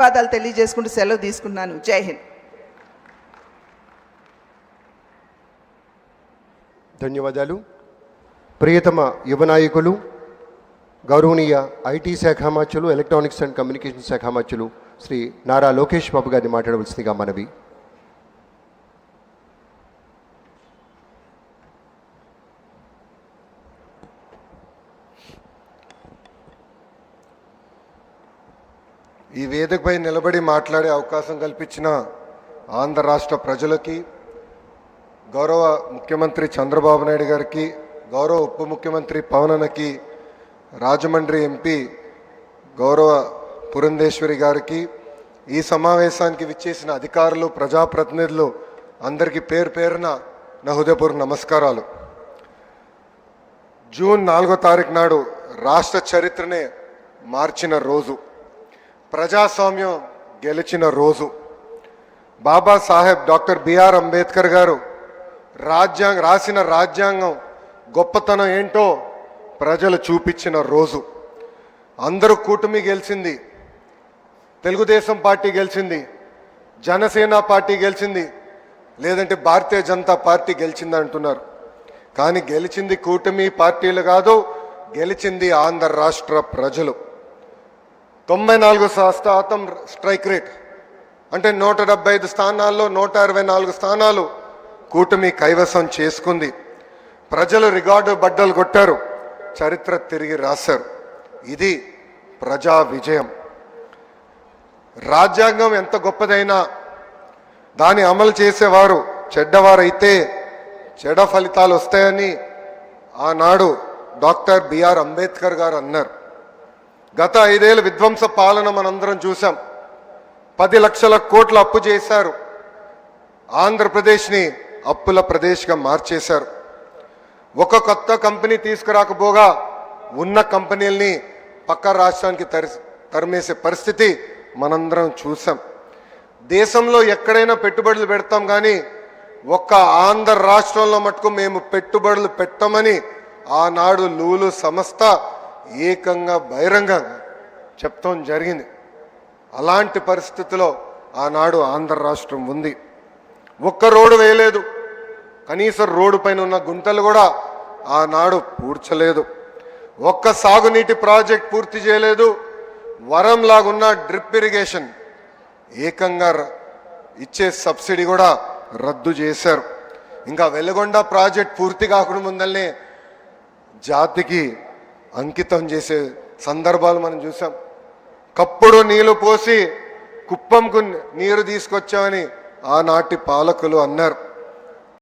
ధన్యవాదాలు తెలియజేసుకుంటూ సెలవు తీసుకున్నాను. జై హింద్. ధన్యవాదాలు. ప్రియతమ యువ నాయకులు, గౌరవనీయ ఐటీ శాఖ మంత్రులు, ఎలక్ట్రానిక్స్ అండ్ కమ్యూనికేషన్ శాఖ మంత్రులు శ్రీ నారా లోకేష్ బాబు గారిని మాట్లాడవలసిందిగా మనవి. ఈ వేదికపై నిలబడి మాట్లాడే అవకాశం కల్పించిన ఆంధ్ర రాష్ట్ర ప్రజలకి, గౌరవ ముఖ్యమంత్రి చంద్రబాబు నాయుడు గారికి, గౌరవ ఉప ముఖ్యమంత్రి పవన్ అన్నకి, రాజమండ్రి ఎంపీ గౌరవ పురంధేశ్వరి గారికి, ఈ సమావేశానికి విచ్చేసిన అధికారులు, ప్రజాప్రతినిధులు అందరికీ పేరు పేరున నా హృదయపూర్వక నమస్కారాలు. జూన్ 4వ తారీఖు నాడు రాష్ట్ర చరిత్రనే మార్చిన రోజు, ప్రజాస్వామ్యం గెలిచిన రోజు, బాబాసాహెబ్ డాక్టర్ బిఆర్ అంబేద్కర్ గారు రాసిన రాజ్యాంగం గొప్పతనం ఏంటో ప్రజలు చూపించిన రోజు. అందరూ కూటమి గెలిచింది, తెలుగుదేశం పార్టీ గెలిచింది, జనసేన పార్టీ గెలిచింది, లేదంటే భారతీయ జనతా పార్టీ గెలిచింది అంటున్నారు. కానీ గెలిచింది కూటమి పార్టీలు కాదు, గెలిచింది ఆంధ్ర రాష్ట్ర ప్రజలు. 94% స్ట్రైక్ రేట్ అంటే 175 స్థానాల్లో 124 స్థానాలు కూటమి కైవసం చేసుకుంది. ప్రజలు రికార్డు బద్దలు కొట్టారు, చరిత్ర తిరిగి రాశారు. ఇది ప్రజా విజయం. రాజ్యాంగం ఎంత గొప్పదైనా దాన్ని అమలు చేసేవారు చెడ్డవారైతే చెడ్డ ఫలితాలు వస్తాయని ఆనాడు డాక్టర్ బిఆర్ అంబేద్కర్ గారు అన్నారు. గత 5 ఏళ్ళ విధ్వంస పాలన మనందరం చూసాం. 10 లక్షల కోట్ల అప్పు చేశారు, ఆంధ్రప్రదేశ్ని అప్పుల ప్రదేశ్గా మార్చేశారు. ఒక కొత్త కంపెనీ తీసుకురాకపోగా ఉన్న కంపెనీల్ని పక్క రాష్ట్రానికి తరిమేసే పరిస్థితి మనందరం చూసాం. దేశంలో ఎక్కడైనా పెట్టుబడులు పెడతాం కానీ ఒక్క ఆంధ్ర రాష్ట్రంలో మటుకు మేము పెట్టుబడులు పెట్టమని ఆనాడు లూలు సంస్థ ఏకంగా బహిరంగంగా చెప్తాం జరిగింది. అలాంటి పరిస్థితిలో ఆనాడు ఆంధ్ర రాష్ట్రం ఉంది. ఒక్క రోడ్డు వేయలేదు, కనీసం రోడ్డు పైన ఉన్న గుంతలు కూడా ఆనాడు పూడ్చలేదు. ఒక్క సాగునీటి ప్రాజెక్ట్ పూర్తి చేయలేదు. వరంలాగున్న డ్రిప్ ఇరిగేషన్ ఏకంగా ఇచ్చే సబ్సిడీ కూడా రద్దు చేశారు. ఇంకా వెలుగొండ ప్రాజెక్ట్ పూర్తి కాకుండా ముందల్నే జాతికి అంకితం చేసే సందర్భాలు మనం చూసాం. కప్పుడు నీళ్లు పోసి కుప్పంకు నీరు తీసుకొచ్చామని ఆనాటి పాలకులు అన్నారు.